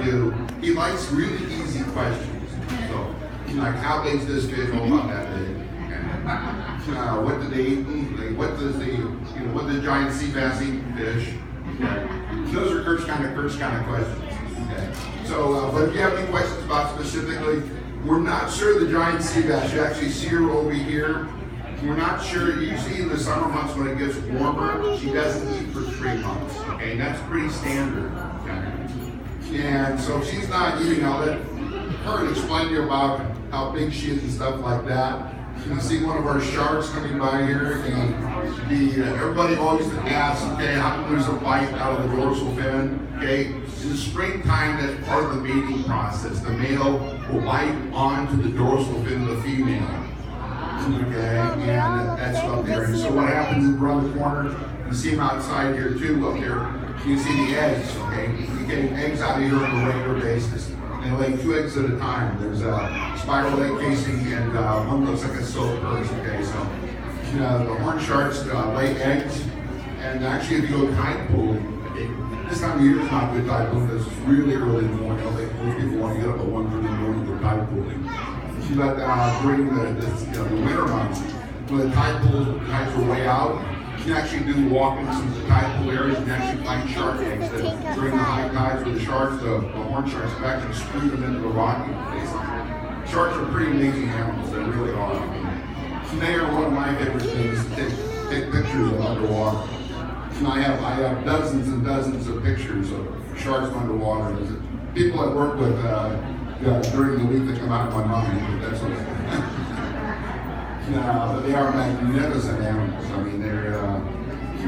do, he likes really easy questions. So, like, how big is this fish? Oh, about that big. And, what do they eat? Like, what does the giant sea bass eat? Fish. Okay. Those are Kurt's kind of questions. Okay. So, but if you have any questions about specifically, we're not sure the giant sea bass. You actually see her over here. We're not sure. Usually in the summer months when it gets warmer, she doesn't eat for 3 months. Okay, and that's pretty standard. Okay. And so if she's not eating, I'll let her explain to you about how big she is and stuff like that. You can see one of our sharks coming by here, and everybody always asks, okay, how come there's a bite out of the dorsal fin? Okay, in the springtime, that's part of the mating process. The male will bite onto the dorsal fin of the female. Okay, and that's up there. And so what happens is around the corner, you see them outside here too, up there. You see the eggs, okay? You're getting eggs out of here on a regular basis. They lay 2 eggs at a time. There's a spiral egg casing and one looks like a silk purse, okay? So the horn sharks lay eggs, and actually if you go tide pooling, okay, this time of year is not good tide pooling because it's really early in the morning. Most people want to get up at 1 in the morning to go tide pooling. But during the winter months, when the tide pools, the tides are way out, you can actually do walk into some of the tide pool areas and actually find shark eggs that during the high tides with the sharks, the horn sharks have actually screwed them into the rocky place. Sharks are pretty amazing animals, they really are. They are one of my favorite things to take pictures of underwater. And I have dozens and dozens of pictures of sharks underwater. People that work with during the week they come out of my mind, but that's okay. No, but they are magnificent animals. I mean, they're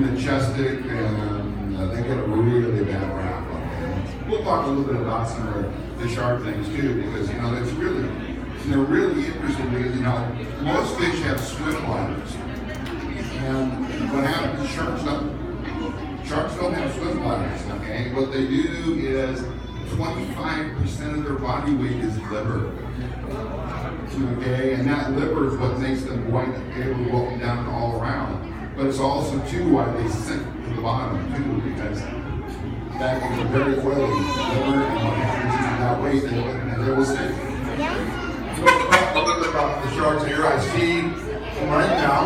majestic and they get a really bad rap. Okay? We'll talk a little bit about some of the shark things too, because they're really interesting because most fish have swim bladders, and what happens? Sharks don't have swim bladders. Okay, what they do is 25% of their body weight is liver. Okay, and that liver is what makes them able to go up and down and all around. But it's also too why they sink to the bottom too, because that is a very oily liver, and what happens is that weight they will sink. So let's talk a little bit about the sharks here. I see right now,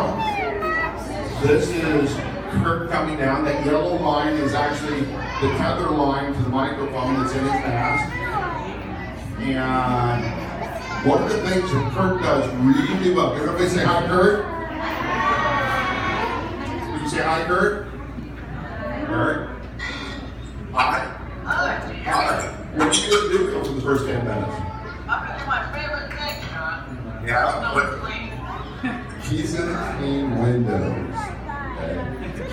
this is Kirk coming down. That yellow line is actually the tether line to the microphone that's in his mask. And one of the things that Kirk does really well. Can everybody say hi, Kirk? Can you say hi, Kirk? Kirk? Hi. Hi. What are you going to do for the first 10 minutes? I'm going to do my favorite thing, John. Yeah. He's going to clean windows. Okay.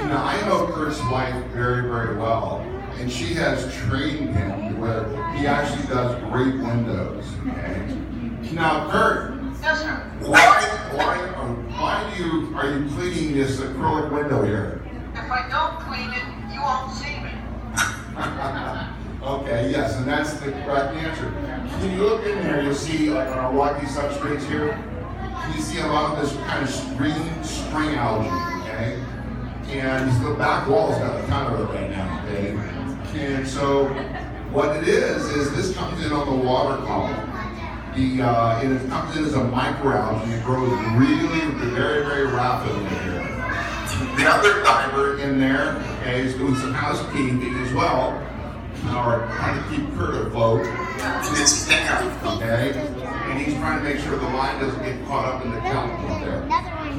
Now, I know Kirk's wife very, very well, and she has trained him where he actually does great windows. Okay. Now, Kurt, yes, sir. why are you cleaning this acrylic window here? If I don't clean it, you won't see me. Okay, yes, and that's the correct answer. When you look in there, you'll see, like on our rocky substrates here, you see a lot of this kind of green string algae, okay? And the back wall's got a ton of it right now, okay? And so what it is this comes in on the water column. And it comes in as a microalgae and it grows very, very rapidly here. The other diver in there, okay, is doing some housekeeping as well, or trying to keep Kurt afloat. It's down, okay? And he's trying to make sure the line doesn't get caught up in the kelp up there.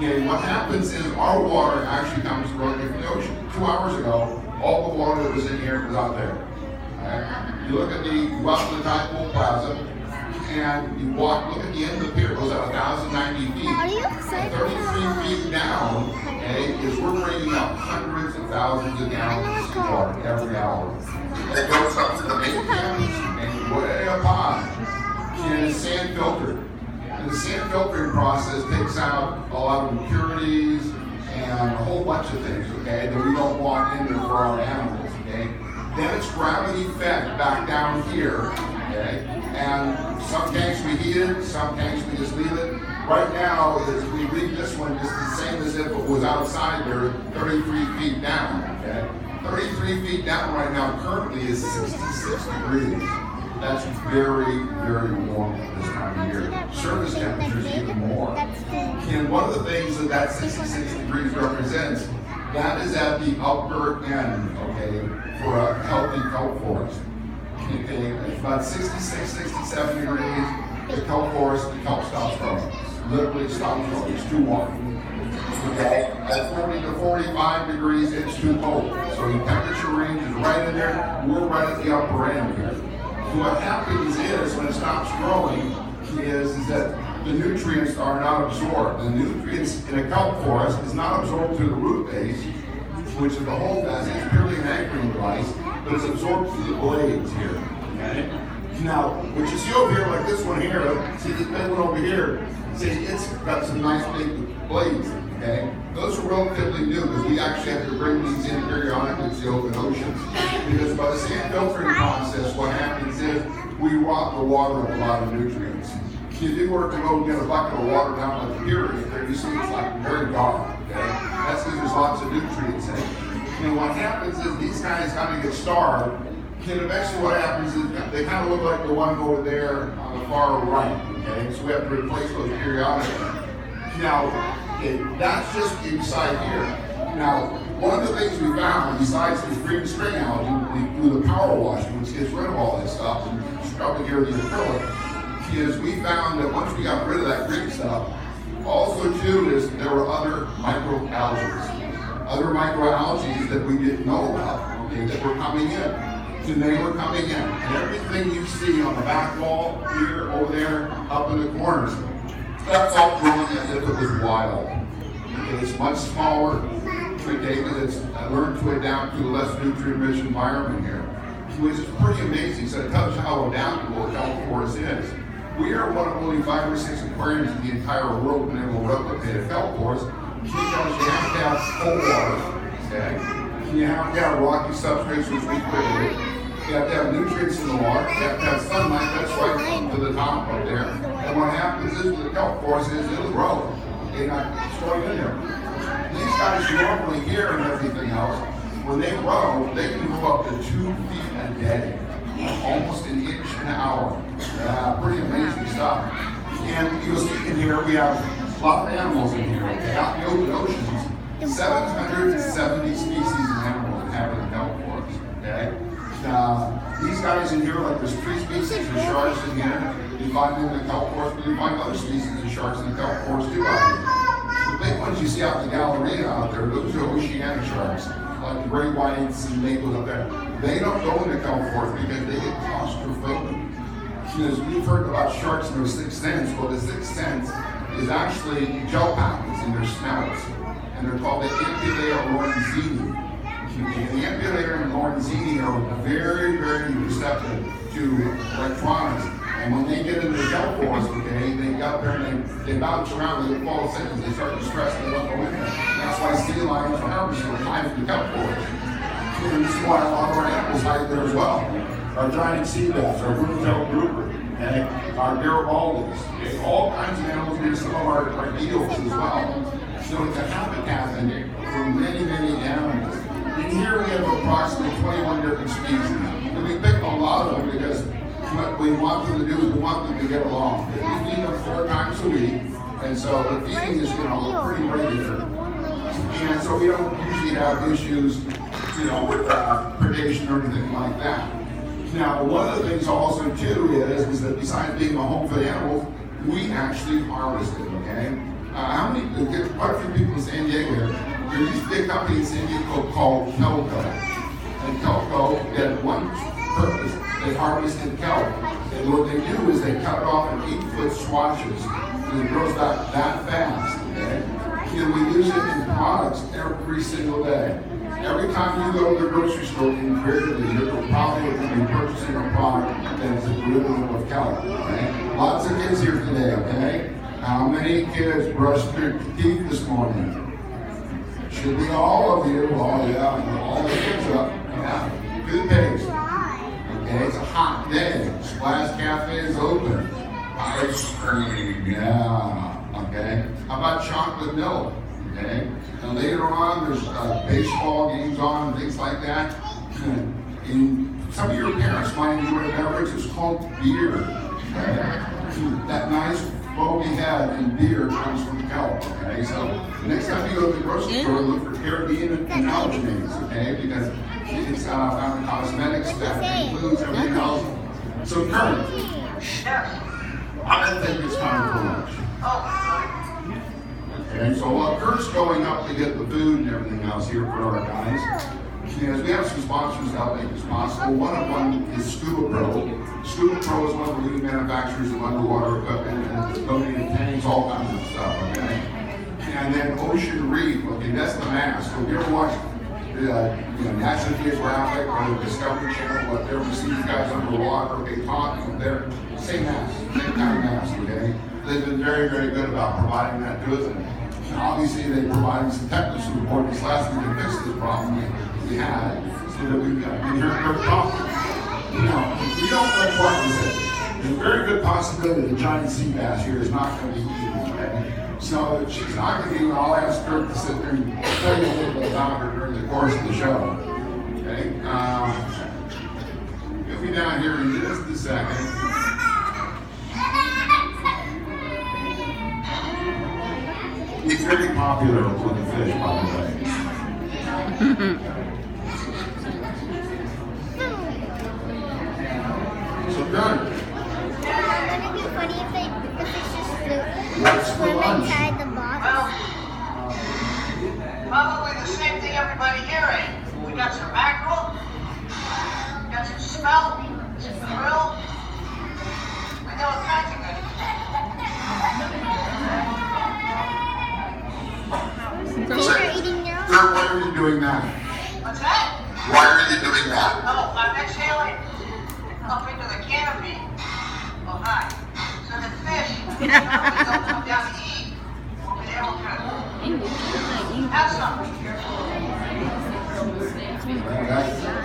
And what happens is our water actually comes directly from the ocean. 2 hours ago, all the water that was in here was out there. Okay? You look at you go out to the tide pool plaza, and you look at the end of the pier, it goes out 1,090 feet. Are you excited? 33 feet down, okay, is we're bringing up hundreds of thousands of gallons of water every hour. It goes up to the main campus and way up high, and it's sand filtered. And the sand filtering process takes out a lot of impurities and a whole bunch of things, okay, that we don't want in there for our animals, okay. Then it's gravity fed back down here, okay, and some tanks we heat it, some tanks we just leave it. Right now, as we leave this one just the same as if it was outside there, 33 feet down, okay. 33 feet down right now currently is 66 degrees. That's very, very warm at this time of year. Surface temperature is even more. And one of the things that 66 degrees represents, that is at the upper end, okay, for a healthy kelp forest. Okay, it's about 66, 67 degrees, the kelp forest, the kelp stops growing. Literally stops growing, it's too warm. Okay, at 40 to 45 degrees, it's too cold. So the temperature range is right in there, we're right at the upper end here. So what happens is, when it stops growing, is that the nutrients are not absorbed. The nutrients in a kelp forest is not absorbed through the root base, which is the whole vessel. It's purely an anchoring device, but it's absorbed through the blades here. Okay? Now, what you see over here, like this one here, see this big one over here, see it's got some nice big blades. Okay? Those are relatively new because we actually have to bring these in periodically to the open oceans. Because by the sand filtering process, what happens is we rot the water with a lot of nutrients. If you were to go get a bucket of water down like here, there you see it's like very dark. Okay? That's because there's lots of nutrients in it. And what happens is these guys kind of get starved. And eventually what happens is they kind of look like the one over there on the far right. Okay? So we have to replace those periodically. Now, that's just inside here. Now, one of the things we found, besides this green string algae, we do the power washing, which gets rid of all this stuff, and scrubbing here the acrylic, is we found that once we got rid of that green stuff, also too is there were other microalgae that we didn't know about, okay, that were coming in. And they were coming in. And everything you see on the back wall, here, over there, up in the corners, that's all growing as if it was wild. Okay, it's much smaller, okay, because it's learned to adapt to a less nutrient-rich environment here, which is pretty amazing. So it tells you how adaptable a kelp forest is. We are one of only 5 or 6 aquariums in the entire world been able to replicate a kelp forest because you have to have cold water, okay? You have to have rocky substrates, which we created. You have to have nutrients in the water. You have to have sunlight. That's right up to the top up there. And what happens is with the kelp forest is it'll grow. They're not stored in there. These guys normally here and everything else, when they grow, they can grow up to 2 feet a day, almost an inch an hour. Pretty amazing stuff. And you'll see in here we have a lot of animals in here. Okay? Out in the open oceans, 770 species of animals inhabit the kelp forest. Okay? These guys in here, like there's 3 species of sharks in here. You find them in the kelp forest, but you find other species of sharks in the kelp forest too out here. The big ones you see out in the Galleria out there, those are oceanic sharks, like the gray whites and maples up there. They don't go into kelp forest because they get claustrophobic. Because we've heard about sharks and their sixth sense. Well, the sixth sense is actually gel packets in their snouts, and they're called the ampullae lorenzini. The ampullae and lorenzini are very, very receptive to electronics. And when they get into the kelp forest, okay, they get up there and they bounce around, they fall asleep, they start to stress, they don't go in there. That's why sea lions and harpies will hide in the kelp forest. And this is why a lot of our animals hide there as well. Our giant sea bass, our blue-tailed grouper, okay, our Garibaldi's, okay, all kinds of animals, and some of our eels as well. So it's a habitat for many, many animals. And here we have approximately 21 different species. And we pick a lot of them because what we want them to do is we want them to get along. We feed them 4 times a week, and so the feeding is, pretty regular. And so we don't usually have issues, with predation or anything like that. Now, one of the things also too is that besides being a home for the animals, we actually harvest it. Okay? Quite a few people in San Diego here. There used to be a company in San Diego called Kelp. And Kelp had one purpose. They harvested kelp. And what they do is they cut it off in 8-foot swatches. And it grows back that fast. Okay? And we use it in products every single day. Every time you go to the grocery store, invariably, you're probably going to be purchasing a product that is a derivative of kelp. Okay? Lots of kids here today, okay? How many kids brushed their teeth this morning? Should be all of you. Oh, yeah, all the kids up. Yeah. Good days. Okay, it's a hot day. Splash Cafe is open. Ice cream, yeah. Okay. How about chocolate milk? Okay. And later on, there's baseball games on and things like that. In some of your parents might enjoy a beverage. It's called beer. That nice what we have in beer comes from Kelp. Okay, so next time you go to the grocery store, look for Caribbean and alginate, okay, because it's found in cosmetics that includes everything else. So Kurt, I'm gonna think it's time for lunch. Okay, so while Kurt's going up to get the food and everything else here for our guys, we have some sponsors to help make this possible. One of them is Scuba Pro. Scuba Pro is one of the leading manufacturers of underwater equipment and donated tanks, all kinds of stuff, okay? And then Ocean Reef, okay, that's the mask. So if you ever watch the National Geographic or the Discovery Channel, whatever, you see these guys underwater, okay, talking, they're same mask, same kind of mask, okay? They've been very, very good about providing that to us. And obviously they provided some technical support this last week to fix this problem we had, so that we can hear Kurt talking. Now, we don't know what is it. There's a very good possibility the giant sea bass here is not going to be eaten, okay? So she's not going to eat. I'll ask Kurt to sit there and tell you a little bit about her during the course of the show. Okay? You'll be down here in just a second. He's very popular with the fish, by the way. So good. Wouldn't it be funny if the fish just What's for swim lunch? inside the box? Well, probably the same thing everybody here ate. We got some mackerel, we got some smelt, some krill. We got all kinds of good. Fish are eating their own. Kurt, why are you doing that? What's that? Why are you doing that? Oh, I'm exhaling up into the canopy. Oh, hi. So the fish, don't come down to eat, will be able to have something.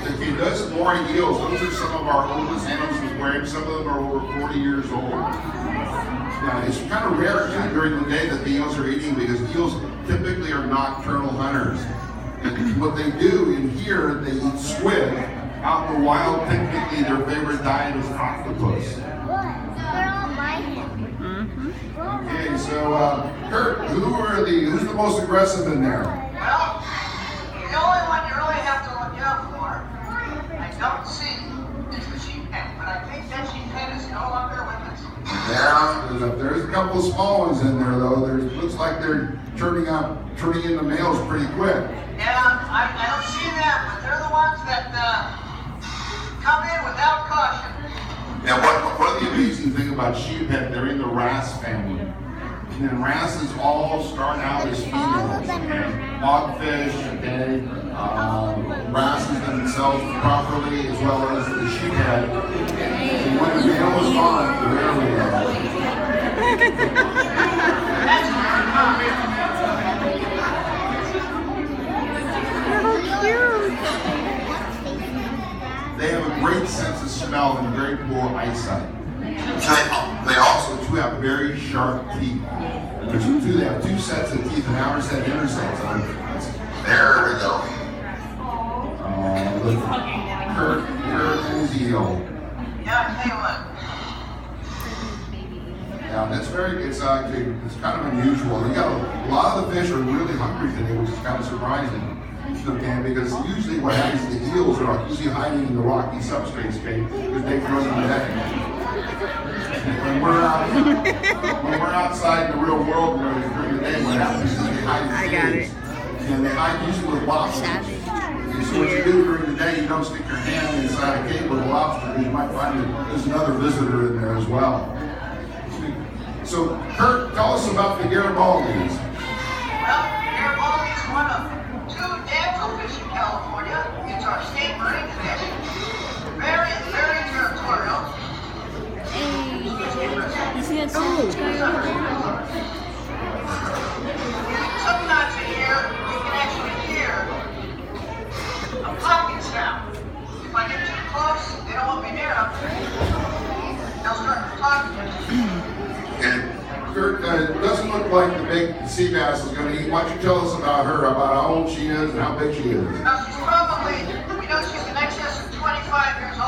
If he does more eels, those are some of our oldest animals he's wearing. Some of them are over 40 years old. Now, it's kind of rare during the day that the eels are eating because eels typically are nocturnal hunters. And what they do in here, they eat squid. Out in the wild, technically their favorite diet is octopus. They're all by him. Okay, so Kurt, who's the most aggressive in there? Well, the only one you really have to look out for, I don't see, is the sheep pen. But I think that sheep pen is no longer with us. Yeah, there's a couple of small ones in there though. Looks like they're turning into males pretty quick. Yeah, I don't see them, but they're the ones that come in without caution. Now, what the amazing thing about sheephead, they're in the wrasse family. And then wrasses all start out as females. Hogfish, okay, wrasses themselves properly, as well as the sheephead. And when the male is gone, the rarely They have a great sense of smell and very poor eyesight. They also too have very sharp teeth. They have two sets of teeth, and ours have inner sets. There we go. Look, Kurt and his eel. Yeah, I tell you what. Yeah, that's it's kind of unusual. You got a lot of the fish are really hungry today, which is kind of surprising. Okay, because usually what happens is the eels are usually hiding in the rocky substrate space because they grow in the day. When we're outside in the real world during the day, what happens is they hide in caves. And they hide usually with lobsters. So what you do during the day, you don't stick your hand inside a cave with a lobster because you might find that there's another visitor in there as well. So Kurt, tell us about the Garibaldi's. Well, Garibaldi is one of two damselfish in California. It's our state marine fish. Very, very territorial. Sometimes a year, you can actually hear a popping sound. If I get too close, they don't want me near them. They'll start to talk to me. Kurt, it doesn't look like the big sea bass is going to eat. Why don't you tell us about her, about how old she is and how big she is? Now, she's probably, we know she's in excess of 25 years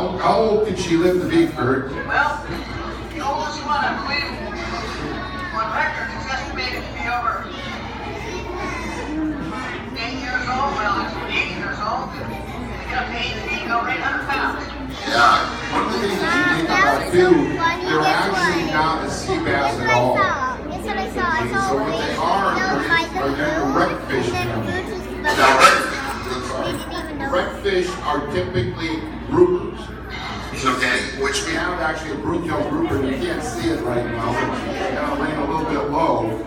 How old can she live to be, Kurt? Well, the oldest one, I believe, on record is estimated to be over 8 years old. Well, it's 80 years old. They get up to 8 feet and over 800 pounds. Yeah. One of the things that you think about too, they're actually not a sea bass at all. That's what I saw. I saw So what they are direct fish family. Redfish are typically groupers. Okay, which we have actually a brook-tail grouper. You can't see it right now. It's kind of laying a little bit low,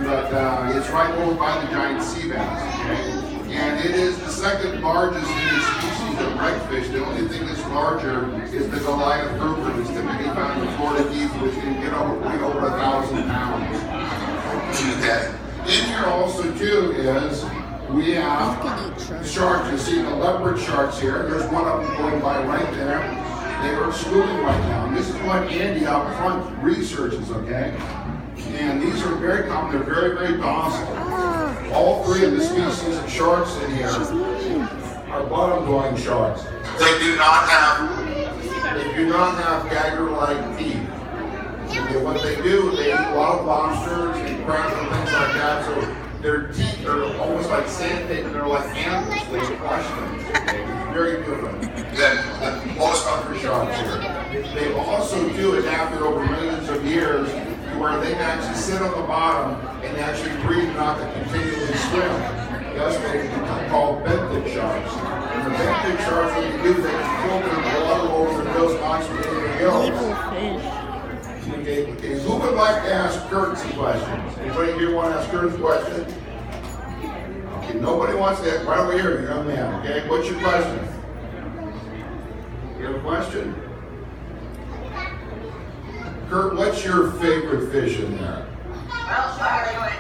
but it's right over by the giant sea bass. Okay? And it is the second largest species of redfish. The only thing that's larger is the Goliath grouper, that's typically found in the Florida Keys, which can get way over 1,000 pounds. Okay. In here also too is we have sharks. You see the leopard sharks here. There's one of them going by right there. They are schooling right now. And this is what Andy out front researches, okay? And these are very common. They're very, very docile. All three of the species of sharks in here are bottom-dwelling sharks. They do not have dagger-like teeth. Okay, what they do, they eat a lot of lobsters and crabs and things like that. So their teeth are almost like sandpaper. They're like animals. They crush them. Okay? Very different than most other sharks here. They've also adapted over millions of years to where they can actually sit on the bottom and actually breathe and not to continually swim. Thus, they become called benthic sharks. And the benthic sharks, what they do, they can filter the water over the gills, oxygen in the gills. Okay, who would like to ask Kurt some questions? Anybody here want to ask Kurt a question? Okay, nobody wants to ask. Right over here, young man. Okay, what's your question? You have a question? Kurt, what's your favorite fish in there? Well, actually,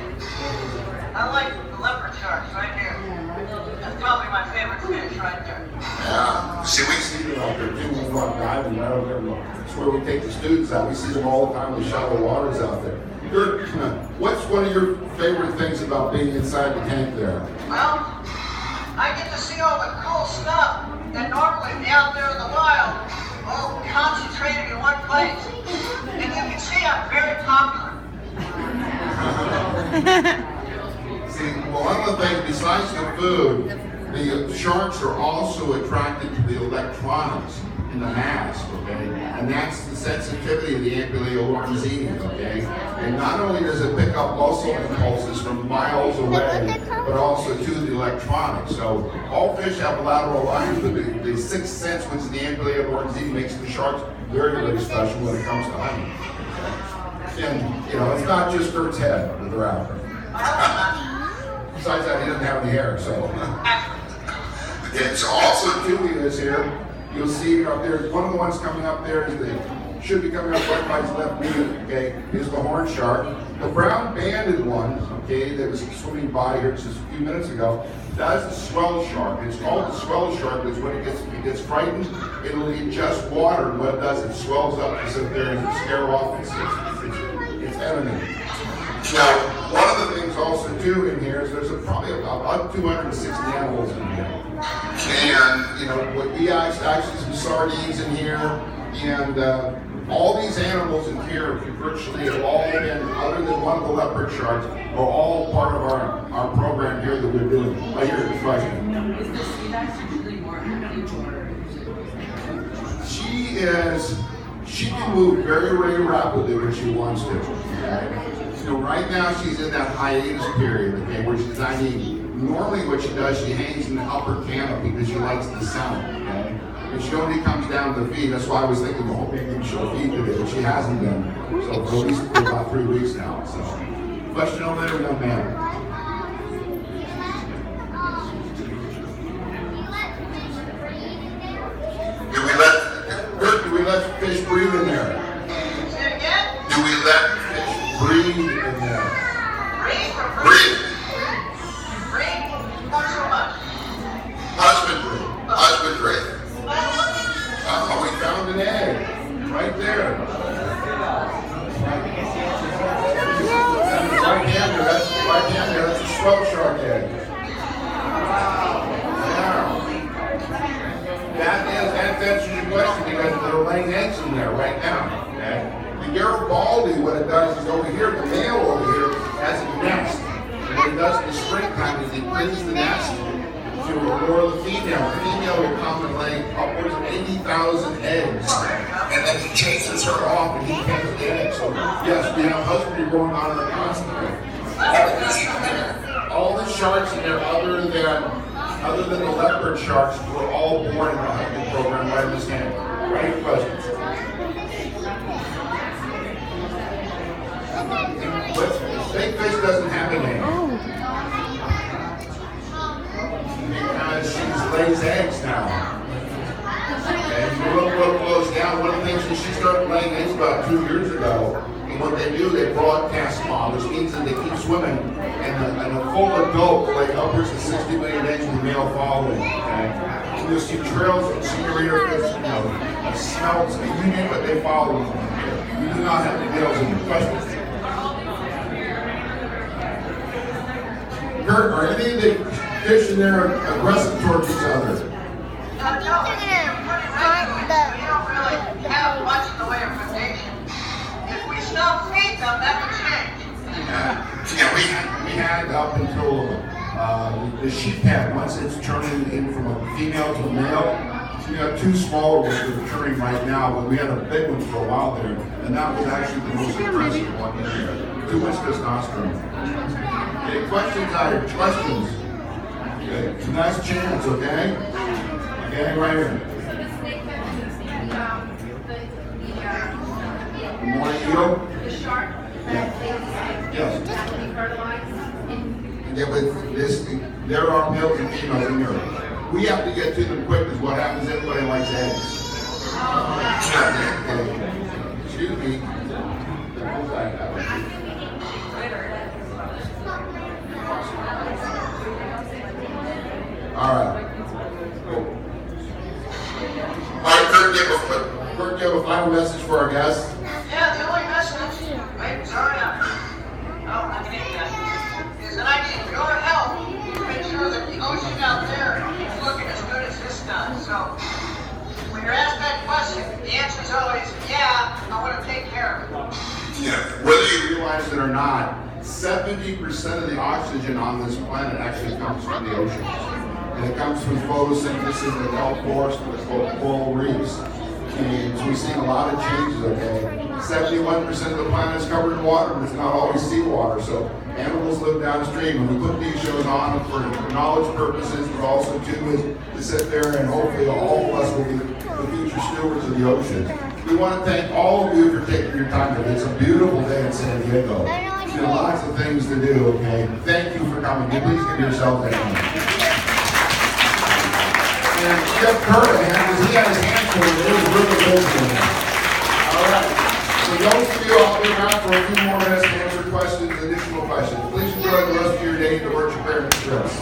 I like the leopard sharks right here. That's probably my favorite fish right there. Yeah. See, we see them out there too. We go out diving right over there. That's where we take the students out. We see them all the time in the shallow waters out there. Kurt, what's one of your favorite things about being inside the tank there? Well, I get to see all the cool stuff that normally would be out there in the wild, all concentrated in one place. And you can see I'm very popular. See, well, one of the things, besides the food, the sharks are also attracted to the electronics in the mask, okay? And that's the sensitivity of the Ampelea lorenzini, okay? And not only does it pick up muscle impulses from miles away, but also to the electronics. So all fish have lateral lines, but the sixth sense, which is the Ampelea lorenzini, makes the sharks very, very special when it comes to hunting. And, it's not just Kurt's head that they're out there. Besides that, he doesn't have any hair, so. Okay, so also too is here. You'll see up there, one of the ones coming up there should be coming up right by his left knee, okay, is the horn shark. The brown banded one, okay, that was swimming by here just a few minutes ago, that's the swell shark. It's called the swell shark because when it gets frightened, it'll ingest water, and what it does, it swells up to sit there and scare off its enemy. Now, one of the things also too in here is there's probably about 260 animals in here. And, what we actually some sardines in here, and all these animals in here virtually have all been, other than one of the leopard sharks, are all part of our program here that we're doing. Right here, this question. She can move very, very rapidly when she wants to. Okay? Right now she's in that hiatus period, okay, where she's not eating. Normally what she does, she hangs in the upper canopy because she likes the sound, okay? And she only comes down to feed. That's why I was thinking the whole maybe she'll feed today, but she hasn't been. So for at least about 3 weeks now. So, question over there, young man. Do we let fish breathe in there? Say it again? Do we let fish breathe in there? Breathe? Not so much. Husbandry. We found an egg right there. Right hand there, that's a swell shark egg. Yeah. That answers your question. laying eggs in there right now. Okay? The Garibaldi, what it does is over here, the male over here has a nest. And what he does in the springtime is he cleans the nest to lure the female. The female will come and lay upwards of 80,000 eggs. And then he chases her off and he catches the eggs. So yes, we have husbandry going on in the constantly. All the sharks in there other than the leopard sharks were all born in the hunting program right in this hand. Right? Questions? Big fish doesn't have a name. Because she lays eggs now. And the little goes down. One of the things that she started laying eggs about 2 years ago, and what they do, they broadcast them on, which means that they keep swimming, and a full adult will lay upwards of 60 million eggs with the male following. Okay? And you'll see trails and senior fish, smelts, and you name it, they follow them. We do not have any males in the questions. Kurt, are any of the fish in there aggressive towards each other? No, we don't really have much in the way of predation. If we stop feeding them, that would change. Yeah, we had up until the sheep pen, once it's turning in from a female to a male, we got 2 smaller ones that are turning right now, but we had a big one for a while there, and that was actually the most aggressive one there. Too much testosterone. Okay, questions out here? Questions? Okay, nice chance, okay? Okay, right here. Good morning, Eo. The shark that Yes. they fertilize. Yeah, but this, there are males and females in here. We have to get to them quick because what happens, everybody likes eggs. Excuse me. All right. Cool. All right, Kurt, give a final message for our guests. Yeah, the only message, wait, sorry, I can get that, is that I need your help to make sure that the ocean out there is looking as good as this does. So, when you're asked that question, the answer is always, yeah, I want to take care of it. Yeah. Whether you realize it or not, 70% of the oxygen on this planet actually comes from the oceans. And it comes from photosynthesis in the kelp forest and the coral reefs. And so we've seen a lot of changes, okay? 71% of the planet is covered in water, but it's not always seawater. So animals live downstream. And we put these shows on for knowledge purposes, but also too to sit there and hopefully all of us will be the future stewards of the oceans. We want to thank all of you for taking your time today. It's a beautiful day in San Diego. There's lots of things to do, okay? Thank you for coming. Please give yourself a hand. And Jeff Kurt, because he had his hand full, it was really good for him. All right. So those of you, I'll be around for a few more minutes to answer questions, additional questions. Please enjoy the rest of your day to work your parents' stress.